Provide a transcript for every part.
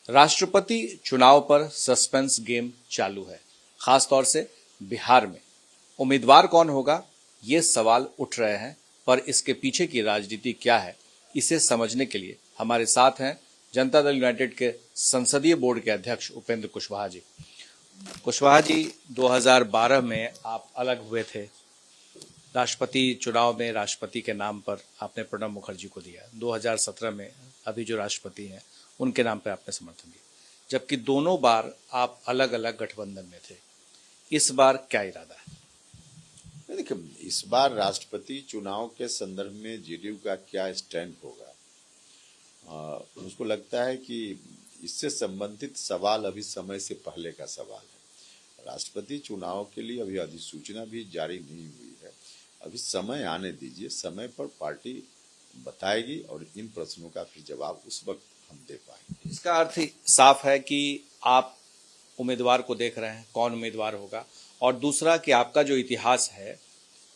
राष्ट्रपति चुनाव पर सस्पेंस गेम चालू है। खासतौर से बिहार में उम्मीदवार कौन होगा, ये सवाल उठ रहे हैं। पर इसके पीछे की राजनीति क्या है, इसे समझने के लिए हमारे साथ हैं जनता दल यूनाइटेड के संसदीय बोर्ड के अध्यक्ष उपेंद्र कुशवाहा जी। कुशवाहा जी, 2012 में आप अलग हुए थे। राष्ट्रपति चुनाव में राष्ट्रपति के नाम पर आपने प्रणब मुखर्जी को दिया। 2017 में अभी जो राष्ट्रपति हैं उनके नाम पर आपने समर्थन दिया, जबकि दोनों बार आप अलग अलग गठबंधन में थे। इस बार क्या इरादा है? देखिए, इस बार राष्ट्रपति चुनाव के संदर्भ में जेडीयू का क्या स्टैंड होगा, मुझको लगता है कि इससे संबंधित सवाल अभी समय से पहले का सवाल है। राष्ट्रपति चुनाव के लिए अभी अधिसूचना भी जारी नहीं हुई है। अभी समय आने दीजिए, समय पर पार्टी बताएगी और इन प्रश्नों का फिर जवाब उस वक्त हम दे पाएंगे। इसका अर्थ साफ है कि आप उम्मीदवार को देख रहे हैं, कौन उम्मीदवार होगा, और दूसरा कि आपका जो इतिहास है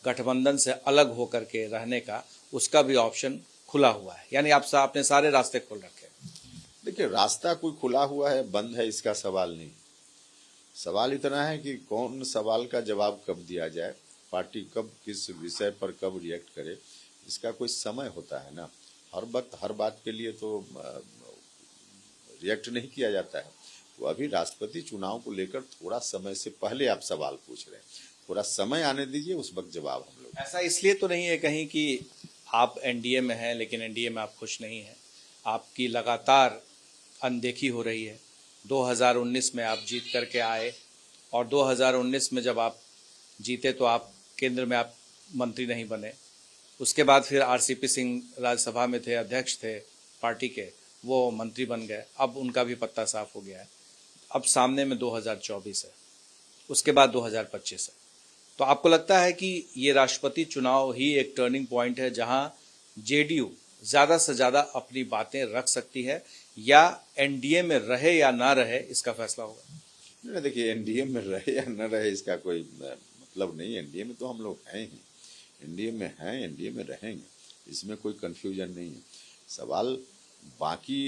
गठबंधन से अलग होकर के रहने का, उसका भी ऑप्शन खुला हुआ है। यानी आपने सारे रास्ते खोल रखे हैं। देखिए, रास्ता कोई खुला हुआ है बंद है इसका सवाल नहीं। सवाल इतना है कि कौन सवाल का जवाब कब दिया जाए, पार्टी कब किस विषय पर कब रिएक्ट करे, इसका कोई समय होता है ना। हर वक्त हर बात के लिए तो रिएक्ट नहीं किया जाता है। तो अभी राष्ट्रपति चुनाव को लेकर थोड़ा समय से पहले आप सवाल पूछ रहे हैं, थोड़ा समय आने दीजिए, उस वक्त जवाब हम लोग। ऐसा इसलिए तो नहीं है कहीं कि आप एनडीए में हैं लेकिन एनडीए में आप खुश नहीं हैं, आपकी लगातार अनदेखी हो रही है। 2019 में आप जीत करके आए और 2019 में जब आप जीते तो आप केंद्र में आप मंत्री नहीं बने। उसके बाद फिर आरसीपी सिंह राज्यसभा में थे, अध्यक्ष थे पार्टी के, वो मंत्री बन गए। अब उनका भी पत्ता साफ हो गया है। अब सामने में 2024 है, उसके बाद 2025 है। तो आपको लगता है कि ये राष्ट्रपति चुनाव ही एक टर्निंग पॉइंट है जहां जेडीयू ज्यादा से ज्यादा अपनी बातें रख सकती है, या एनडीए में रहे या ना रहे इसका फैसला होगा? नहीं, देखिए, एनडीए में रहे या न रहे इसका कोई मतलब नहीं। एनडीए में तो हम लोग हैं ही, एनडीए में हैं, एनडीए में रहेंगे, इसमें कोई कंफ्यूजन नहीं है। सवाल बाकी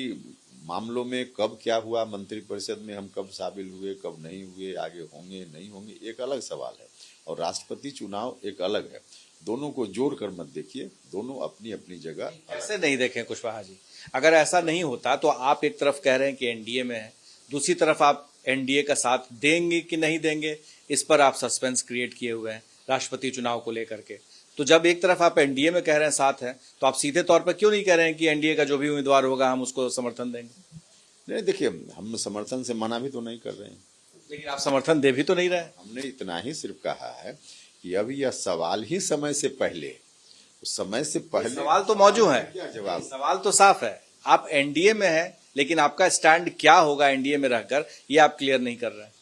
मामलों में कब क्या हुआ, मंत्रिपरिषद में हम कब शामिल हुए, कब नहीं हुए, आगे होंगे नहीं होंगे, एक अलग सवाल है, और राष्ट्रपति चुनाव एक अलग है। दोनों को जोड़ कर मत देखिए, दोनों अपनी अपनी जगह। ऐसे नहीं देखें कुशवाहा जी, अगर ऐसा नहीं होता तो आप एक तरफ कह रहे हैं कि एनडीए में है, दूसरी तरफ आप एनडीए का साथ देंगे कि नहीं देंगे, इस पर आप सस्पेंस क्रिएट किए हुए हैं राष्ट्रपति चुनाव को लेकर के। तो जब एक तरफ आप एनडीए में कह रहे हैं साथ है, तो आप सीधे तौर पर क्यों नहीं कह रहे हैं कि एनडीए का जो भी उम्मीदवार होगा हम उसको समर्थन देंगे? नहीं, देखिए, हम समर्थन से मना भी तो नहीं कर रहे हैं, लेकिन आप समर्थन दे भी तो नहीं रहे। हमने इतना ही सिर्फ कहा है कि अभी यह सवाल ही समय से पहले, समय से पहले सवाल तो मौजूद है, क्या जवाब? सवाल तो साफ है, आप एनडीए में है लेकिन आपका स्टैंड क्या होगा एनडीए में रहकर, ये आप क्लियर नहीं कर रहे हैं।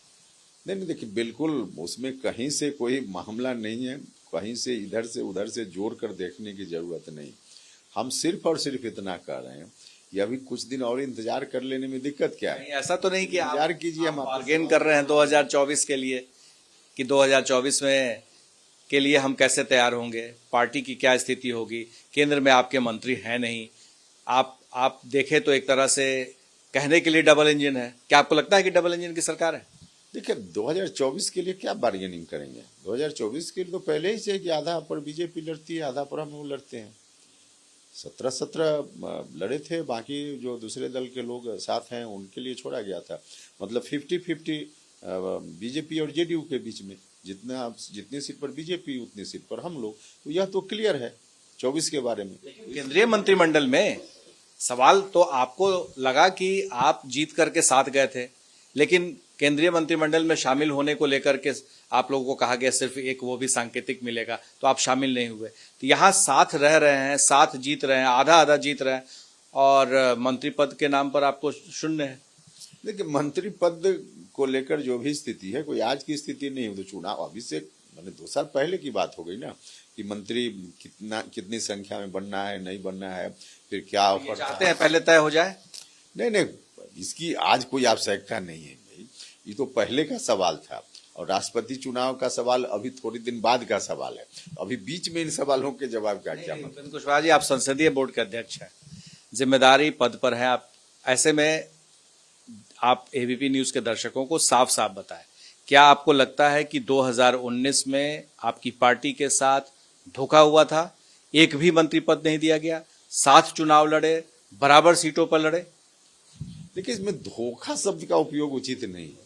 नहीं, देखिए, बिल्कुल उसमें कहीं से कोई मामला नहीं है, कहीं से इधर से उधर से जोड़ कर देखने की जरूरत नहीं। हम सिर्फ और सिर्फ इतना कर रहे हैं कि अभी कुछ दिन और इंतजार कर लेने में दिक्कत क्या है? ऐसा तो नहीं कि इंतजार कीजिए, हम बार्गेन कर रहे हैं 2024 के लिए कि 2024 में के लिए हम कैसे तैयार होंगे, पार्टी की क्या स्थिति होगी, केंद्र में आपके मंत्री हैं नहीं। आप देखें तो एक तरह से कहने के लिए डबल इंजन है। क्या आपको लगता है कि डबल इंजन की सरकार है? देखिए, 2024 के लिए क्या बार्गेनिंग करेंगे? 2024 के लिए तो पहले ही से कि आधा पर बीजेपी लड़ती है, आधा पर हम लोग लड़ते हैं। 17 लड़े थे, बाकी जो दूसरे दल के लोग साथ हैं उनके लिए छोड़ा गया था। मतलब 50-50 बीजेपी और जेडीयू के बीच में, जितनी सीट पर बीजेपी उतनी सीट पर हम लोग। तो यह तो क्लियर है 24 के बारे में। केंद्रीय मंत्रिमंडल में सवाल तो आपको लगा कि आप जीत करके साथ गए थे, लेकिन केंद्रीय मंत्रिमंडल में शामिल होने को लेकर के आप लोगों को कहा गया सिर्फ एक वो भी सांकेतिक मिलेगा, तो आप शामिल नहीं हुए। तो यहाँ साथ रह रहे हैं, साथ जीत रहे हैं, आधा आधा जीत रहे हैं, और मंत्री पद के नाम पर आपको शून्य है। देखिए, मंत्री पद को लेकर जो भी स्थिति है, कोई आज की स्थिति नहीं है। तो चुनाव अभी से मैंने 2 साल पहले की बात हो गई ना, कि मंत्री कितनी संख्या में बनना है, नहीं बनना है, फिर क्या ऑफर चाहते हैं पहले तय हो जाए। नहीं, इसकी आज कोई आवश्यकता नहीं है भाई, ये तो पहले का सवाल था, और राष्ट्रपति चुनाव का सवाल अभी थोड़ी दिन बाद का सवाल है। अभी बीच में इन सवालों के जवाब का क्या मतलब? कुशवाहा जी, आप संसदीय बोर्ड के अध्यक्ष हैं, जिम्मेदारी पद पर हैं आप, ऐसे में आप एबीपी न्यूज के दर्शकों को साफ साफ बताएं, क्या आपको लगता है कि 2019 में आपकी पार्टी के साथ धोखा हुआ था? एक भी मंत्री पद नहीं दिया गया, 7 चुनाव लड़े, बराबर सीटों पर लड़े। देखिए, इसमें धोखा शब्द का उपयोग उचित नहीं है।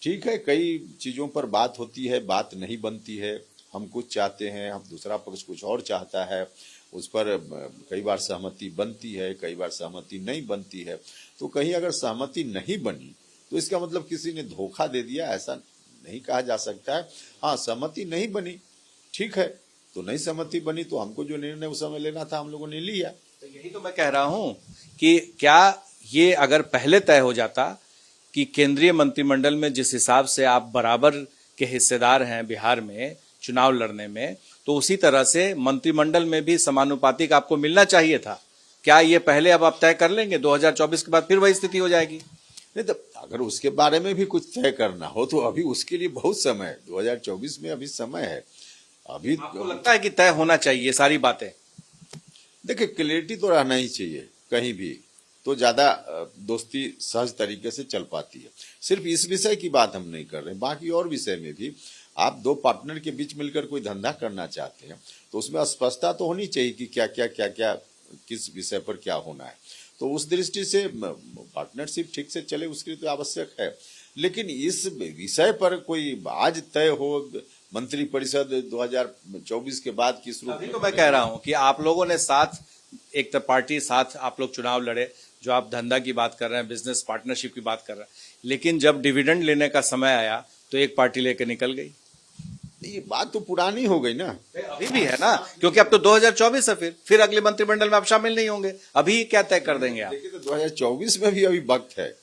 ठीक है, कई चीजों पर बात होती है, बात नहीं बनती है, हम कुछ चाहते हैं, हम दूसरा पक्ष कुछ और चाहता है, उस पर कई बार सहमति बनती है, कई बार सहमति नहीं बनती है। तो कहीं अगर सहमति नहीं बनी तो इसका मतलब किसी ने धोखा दे दिया, ऐसा नहीं कहा जा सकता है। हाँ, सहमति नहीं बनी, ठीक है, तो नहीं सहमति बनी तो हमको जो निर्णय उस समय लेना था हम लोगों ने लिया। तो यही तो मैं कह रहा हूं कि क्या ये अगर पहले तय हो जाता कि केंद्रीय मंत्रिमंडल में जिस हिसाब से आप बराबर के हिस्सेदार हैं बिहार में चुनाव लड़ने में, तो उसी तरह से मंत्रिमंडल में भी समानुपातिक आपको मिलना चाहिए था। क्या ये पहले अब आप तय कर लेंगे? 2024 के बाद फिर वही स्थिति हो जाएगी। नहीं तो अगर उसके बारे में भी कुछ तय करना हो तो अभी उसके लिए बहुत समय है, 2024 में अभी समय है। अभी आपको लगता है कि तय होना चाहिए ये सारी बातें? देखिए, क्लैरिटी तो रहना ही चाहिए कहीं भी, तो ज्यादा दोस्ती सहज तरीके से चल पाती है। सिर्फ इस विषय की बात हम नहीं कर रहे, बाकी और विषय में भी आप दो पार्टनर के बीच मिलकर कोई धंधा करना चाहते हैं तो उसमें स्पष्टता तो होनी चाहिए कि क्या क्या क्या क्या किस विषय पर क्या होना है। तो उस दृष्टि से पार्टनरशिप ठीक से चले उसके लिए तो आवश्यक है। लेकिन इस विषय पर कोई आज तय हो मंत्रिपरिषद 2024 के बाद किस रूप अभी में, तो मैं कह रहा हूं कि आप लोगों ने साथ, एक तो पार्टी साथ आप लोग चुनाव लड़े, जो आप धंधा की बात कर रहे हैं, बिजनेस पार्टनरशिप की बात कर रहे हैं, लेकिन जब डिविडेंड लेने का समय आया तो एक पार्टी लेकर निकल गई। ये बात तो पुरानी हो गई ना। अभी भी है ना, क्योंकि अब तो 2024 है, फिर अगले मंत्रिमंडल में आप शामिल नहीं होंगे। अभी क्या तय कर देंगे आप? देखिए, तो 2024 में भी अभी वक्त है।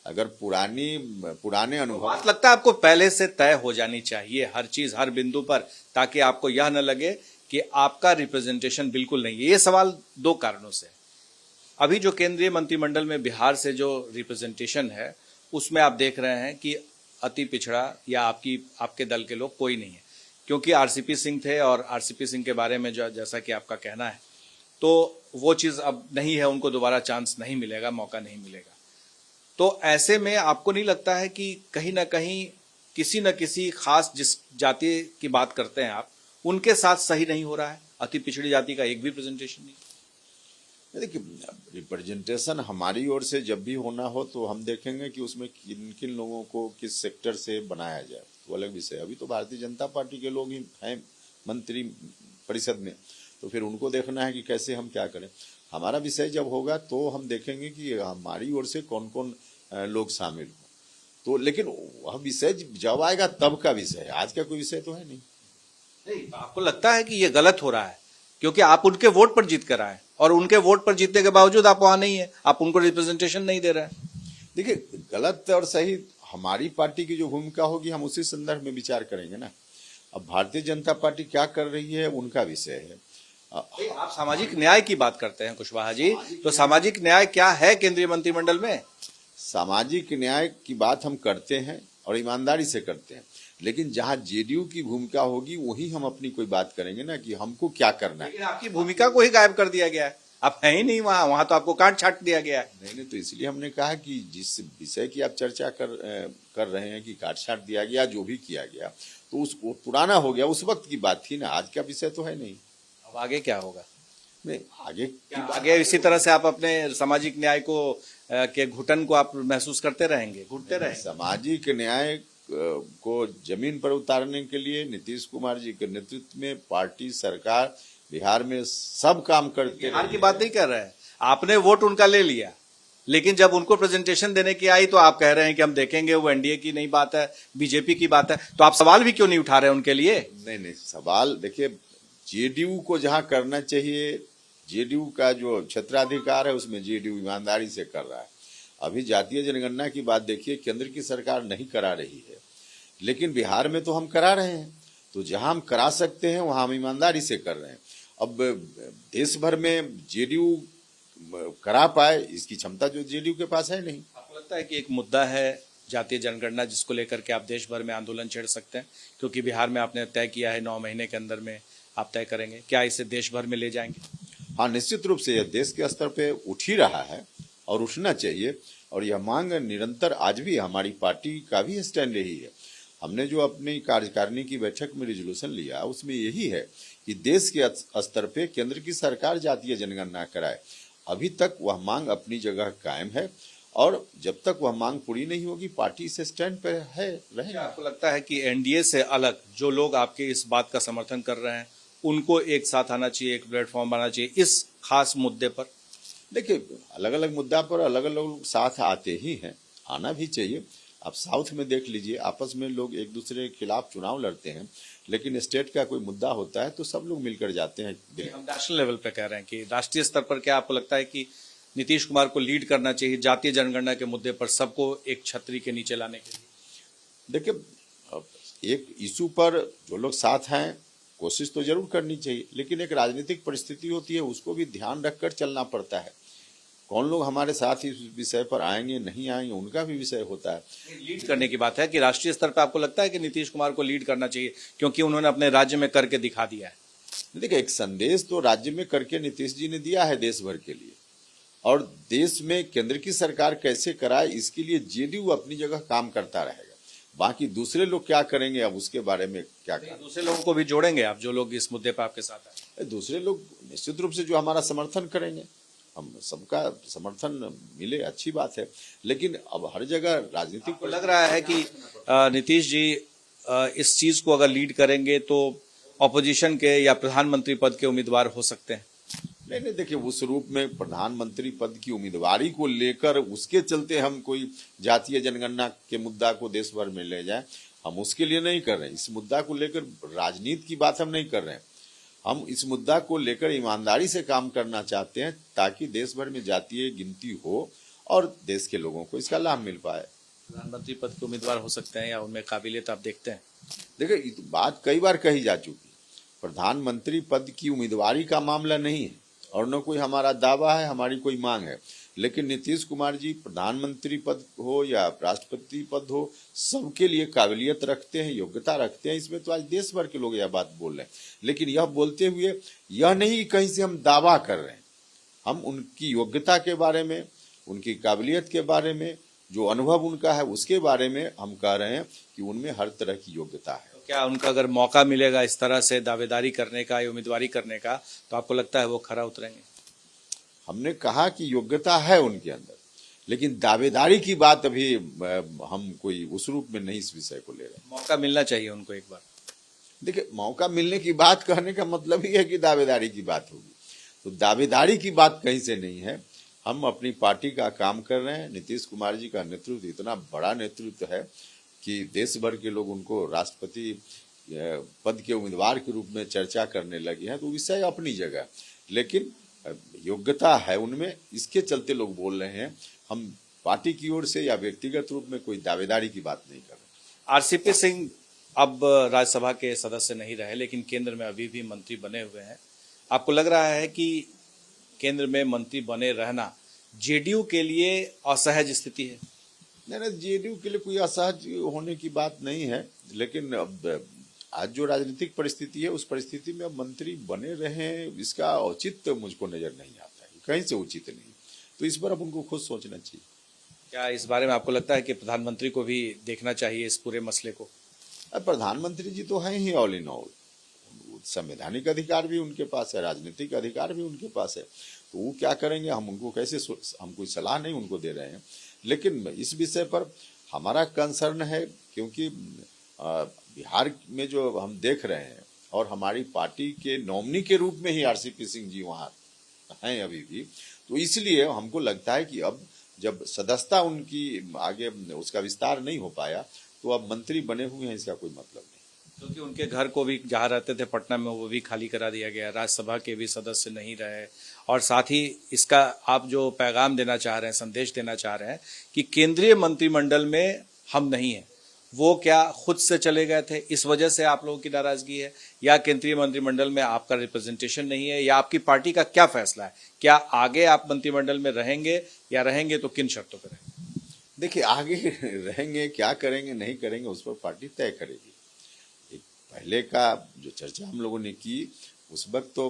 अगर पुराने अनुभव, बात लगता है आपको पहले से तय हो जानी चाहिए हर चीज, हर बिंदु पर, ताकि आपको यह न लगे कि आपका रिप्रेजेंटेशन बिल्कुल नहीं है। ये सवाल दो कारणों से। अभी जो केंद्रीय मंत्रिमंडल में बिहार से जो रिप्रेजेंटेशन है उसमें आप देख रहे हैं कि अति पिछड़ा या आपके दल के लोग कोई नहीं है, क्योंकि आरसीपी सिंह थे और आरसीपी सिंह के बारे में जो जैसा कि आपका कहना है, तो वो चीज अब नहीं है, उनको दोबारा चांस नहीं मिलेगा, मौका नहीं मिलेगा। तो ऐसे में आपको नहीं लगता है कि कहीं ना कहीं किसी न किसी खास जिस जाति की बात करते हैं आप, उनके साथ सही नहीं हो रहा है? अति पिछड़ी जाति का एक भी प्रेजेंटेशन नहीं। देखिए, रिप्रेजेंटेशन हमारी ओर से जब भी होना हो तो हम देखेंगे कि उसमें किन किन लोगों को किस सेक्टर से बनाया जाए, तो अलग विषय। अभी तो भारतीय जनता पार्टी के लोग ही हैं मंत्री परिषद में, तो फिर उनको देखना है कि कैसे हम क्या करें। हमारा विषय जब होगा तो हम देखेंगे कि हमारी ओर से कौन कौन लोग शामिल हों। तो लेकिन वह विषय जब आएगा तब का विषय है, आज का कोई विषय तो है नहीं। नहीं, आपको लगता है कि ये गलत हो रहा है क्योंकि आप उनके वोट पर जीत कर आए और उनके वोट पर जीतने के बावजूद आप वहां नहीं है, आप उनको रिप्रेजेंटेशन नहीं दे रहे हैं? देखिए, गलत और सही हमारी पार्टी की जो भूमिका होगी हम उसी संदर्भ में विचार करेंगे ना। अब भारतीय जनता पार्टी क्या कर रही है उनका विषय है। आप सामाजिक न्याय की बात करते हैं कुशवाहा जी, तो सामाजिक न्याय क्या है केंद्रीय मंत्रिमंडल में? सामाजिक न्याय की बात हम करते हैं और ईमानदारी से करते हैं, लेकिन जहां जेडीयू की भूमिका होगी वही हम अपनी कोई बात करेंगे ना कि हमको क्या करना है। लेकिन आपकी भूमिका को ही गायब कर दिया गया है, आप है ही नहीं वहां तो आपको काट छाट दिया गया है। नहीं, तो इसलिए हमने कहा कि जिस विषय की आप चर्चा कर रहे हैं कि काट छाट दिया गया, जो भी किया गया तो वो पुराना हो गया, उस वक्त की बात थी ना, आज का विषय तो है नहीं। अब आगे क्या होगा? नहीं, आगे इसी तरह से आप अपने सामाजिक न्याय को के घुटन को आप महसूस करते रहेंगे, घुटते रहेंगे? सामाजिक न्याय को जमीन पर उतारने के लिए नीतीश कुमार जी के नेतृत्व में पार्टी सरकार बिहार में सब काम करते। बिहार की बात नहीं कर रहे हैं, आपने वोट उनका ले लिया, लेकिन जब उनको प्रेजेंटेशन देने की आई तो आप कह रहे हैं कि हम देखेंगे, वो एनडीए की नहीं बात है, बीजेपी की बात है, तो आप सवाल भी क्यों नहीं उठा रहे उनके लिए? नहीं, सवाल देखिए, जेडीयू को जहां करना चाहिए, जेडीयू का जो क्षेत्राधिकार है उसमें जेडीयू ईमानदारी से कर रहा है। अभी जातीय जनगणना की बात देखिए, केंद्र की सरकार नहीं करा रही है, लेकिन बिहार में तो हम करा रहे हैं। तो जहां हम करा सकते हैं वहां हम ईमानदारी से कर रहे हैं। अब देश भर में जेडीयू करा पाए इसकी क्षमता जो जेडीयू के पास है नहीं। आपको लगता है कि एक मुद्दा है जातीय जनगणना जिसको लेकर के आप देश भर में आंदोलन छेड़ सकते हैं? क्योंकि बिहार में आपने तय किया है 9 महीने के अंदर में आप तय करेंगे, क्या इसे देश भर में ले जाएंगे? हाँ, निश्चित रूप से यह देश के स्तर पे उठ ही रहा है और उठना चाहिए। और यह मांग निरंतर आज भी हमारी पार्टी का भी स्टैंड यही है। हमने जो अपनी कार्यकारिणी की बैठक में रिजोल्यूशन लिया उसमें यही है कि देश के स्तर पे केंद्र की सरकार जातीय जनगणना कराए। अभी तक वह मांग अपनी जगह कायम है और जब तक वह मांग पूरी नहीं होगी पार्टी इस स्टैंड पे है रहेगी। क्या आपको लगता है कि एनडीए से अलग जो लोग आपके इस बात का समर्थन कर रहे हैं उनको एक साथ आना चाहिए, एक प्लेटफॉर्म आना चाहिए इस खास मुद्दे पर? देखिए, अलग अलग मुद्दा पर अलग अलग लोग साथ आते ही हैं, आना भी चाहिए। आप साउथ में देख लीजिए, आपस में लोग एक दूसरे के खिलाफ चुनाव लड़ते हैं, लेकिन स्टेट का कोई मुद्दा होता है तो सब लोग मिलकर जाते हैं। हम नेशनल लेवल पे कह रहे हैं कि राष्ट्रीय स्तर पर क्या आपको लगता है कि नीतीश कुमार को लीड करना चाहिए जातीय जनगणना के मुद्दे पर सबको एक छतरी के नीचे लाने के लिए? देखिए, एक इशू पर जो लोग साथ हैं कोशिश तो जरूर करनी चाहिए, लेकिन एक राजनीतिक परिस्थिति होती है, उसको भी ध्यान रखकर चलना पड़ता है। कौन लोग हमारे साथ इस विषय पर आएंगे नहीं आएंगे उनका भी विषय होता है। लीड करने की बात है कि राष्ट्रीय स्तर पर आपको लगता है कि नीतीश कुमार को लीड करना चाहिए क्योंकि उन्होंने अपने राज्य में करके दिखा दिया है? देखिए, एक संदेश तो राज्य में करके नीतीश जी ने दिया है देश भर के लिए, और देश में केंद्र की सरकार कैसे कराए इसके लिए जेडीयू अपनी जगह काम करता रहेगा। बाकी दूसरे लोग क्या करेंगे अब उसके बारे में क्या करें। दूसरे लोगों को भी जोड़ेंगे आप, जो लोग इस मुद्दे पर आपके साथ आए? दूसरे लोग निश्चित रूप से जो हमारा समर्थन करेंगे, हम सबका समर्थन मिले अच्छी बात है, लेकिन अब हर जगह राजनीतिक आपको लग रहा है कि नीतीश जी इस चीज को अगर लीड करेंगे तो ऑपोजिशन के या प्रधानमंत्री पद के उम्मीदवार हो सकते हैं? नहीं, देखिए, उस रूप में प्रधानमंत्री पद की उम्मीदवारी को लेकर उसके चलते हम कोई जातीय जनगणना के मुद्दा को देश भर में ले जाए, हम उसके लिए नहीं कर रहे हैं। इस मुद्दा को लेकर राजनीति की बात हम नहीं कर रहे हैं। हम इस मुद्दा को लेकर ईमानदारी से काम करना चाहते हैं ताकि देश भर में जातीय गिनती हो और देश के लोगों को इसका लाभ मिल पाए। प्रधानमंत्री पद के उम्मीदवार हो सकते हैं या उनमें काबिलियत आप देखते हैं? देखिए, ये तो बात कई बार कही जा चुकी। प्रधानमंत्री पद की उम्मीदवारी का मामला नहीं है और न कोई हमारा दावा है, हमारी कोई मांग है, लेकिन नीतीश कुमार जी प्रधानमंत्री पद हो या राष्ट्रपति पद हो सबके लिए काबिलियत रखते हैं, योग्यता रखते हैं। इसमें तो आज देश भर के लोग यह बात बोल रहे हैं, लेकिन यह बोलते हुए यह नहीं कहीं से हम दावा कर रहे हैं। हम उनकी योग्यता के बारे में, उनकी काबिलियत के बारे में, जो अनुभव उनका है उसके बारे में हम कह रहे हैं कि उनमें हर तरह की योग्यता है। तो क्या उनका अगर मौका मिलेगा इस तरह से दावेदारी करने का या उम्मीदवारी करने का तो आपको लगता है वो खरा उतरेंगे? हमने कहा कि योग्यता है उनके अंदर, लेकिन दावेदारी की बात अभी हम कोई उस रूप में नहीं इस विषय को ले रहे हैं। मौका मिलना चाहिए उनको एक बार। देखिए, मौका मिलने की बात कहने का मतलब ही है कि दावेदारी की बात होगी, तो दावेदारी की बात कहीं से नहीं है। हम अपनी पार्टी का काम कर रहे हैं। नीतीश कुमार जी का नेतृत्व इतना बड़ा नेतृत्व है कि देश भर के लोग उनको राष्ट्रपति पद के उम्मीदवार के रूप में चर्चा करने लगे हैं, तो विषय अपनी जगह, लेकिन योग्यता है उनमें, इसके चलते लोग बोल रहे हैं। हम पार्टी की ओर से या व्यक्तिगत रूप में कोई दावेदारी की बात नहीं कर रहे। आरसीपी सिंह अब राज्यसभा के सदस्य नहीं रहे लेकिन केंद्र में अभी भी मंत्री बने हुए हैं। आपको लग रहा है कि केंद्र में मंत्री बने रहना जेडीयू के लिए असहज स्थिति है? नहीं, जेडीयू के लिए कोई असहज होने की बात नहीं है, लेकिन अब आज जो राजनीतिक परिस्थिति है उस परिस्थिति में अब मंत्री बने रहे, इसका औचित्य मुझको नजर नहीं आता है, कहीं से उचित नहीं। तो इस पर अब उनको खुद सोचना चाहिए। क्या इस बारे में आपको लगता है कि प्रधानमंत्री को भी देखना चाहिए इस पूरे मसले को? अब प्रधानमंत्री जी तो हैं ही ऑल इन ऑल, संवैधानिक अधिकार भी उनके पास है, राजनीतिक अधिकार भी उनके पास है, तो वो क्या करेंगे हम उनको कैसे, हम कोई सलाह नहीं उनको दे रहे हैं, लेकिन इस विषय पर हमारा कंसर्न है क्योंकि बिहार में जो हम देख रहे हैं और हमारी पार्टी के नॉमिनी के रूप में ही आरसीपी सिंह जी वहाँ हैं अभी भी, तो इसलिए हमको लगता है कि अब जब सदस्यता उनकी आगे उसका विस्तार नहीं हो पाया तो अब मंत्री बने हुए हैं, इसका कोई मतलब नहीं। क्योंकि उनके घर को भी जहाँ रहते थे पटना में वो भी खाली करा दिया गया, राज्यसभा के भी सदस्य नहीं रहे, और साथ ही इसका आप जो पैगाम देना चाह रहे हैं, संदेश देना चाह रहे हैं कि केंद्रीय मंत्रिमंडल में हम नहीं हैं, वो क्या खुद से चले गए थे इस वजह से आप लोगों की नाराजगी है, या केंद्रीय मंत्रिमंडल में आपका रिप्रेजेंटेशन नहीं है, या आपकी पार्टी का क्या फैसला है? क्या आगे आप मंत्रिमंडल में रहेंगे, या रहेंगे तो किन शर्तों पर रहेंगे? देखिए, आगे रहेंगे क्या करेंगे नहीं करेंगे उस पर पार्टी तय करेगी। पहले का जो चर्चा हम लोगों ने की उस वक्त तो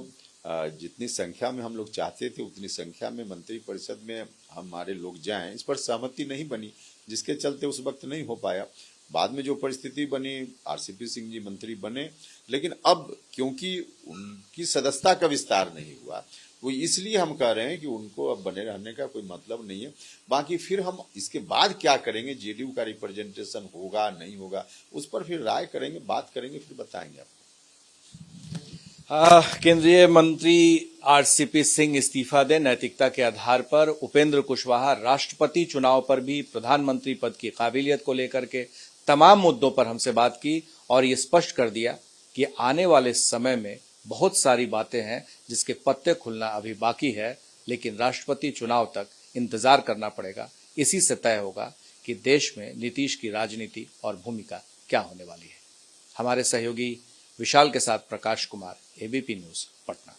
जितनी संख्या में हम लोग चाहते थे उतनी संख्या में मंत्री परिषद में हमारे लोग जाएं, इस पर सहमति नहीं बनी, जिसके चलते उस वक्त नहीं हो पाया। बाद में जो परिस्थिति बनी, आरसीपी सिंह जी मंत्री बने, लेकिन अब क्योंकि उनकी सदस्यता का विस्तार नहीं हुआ, वो इसलिए हम कह रहे हैं कि उनको अब बने रहने का कोई मतलब नहीं है। बाकी फिर हम इसके बाद क्या करेंगे, जेडीयू का रिप्रेजेंटेशन होगा नहीं होगा, उस पर फिर राय करेंगे, बात करेंगे, फिर बताएंगे आपको। केंद्रीय मंत्री आरसीपी सिंह इस्तीफा दें, नैतिकता के आधार पर उपेंद्र कुशवाहा राष्ट्रपति चुनाव पर भी प्रधानमंत्री पद की काबिलियत को लेकर के तमाम मुद्दों पर हमसे बात की और ये स्पष्ट कर दिया कि आने वाले समय में बहुत सारी बातें हैं जिसके पत्ते खुलना अभी बाकी है, लेकिन राष्ट्रपति चुनाव तक इंतजार करना पड़ेगा। इसी से तय होगा कि देश में नीतीश की राजनीति और भूमिका क्या होने वाली है। हमारे सहयोगी विशाल के साथ प्रकाश कुमार, एबीपी न्यूज, पटना।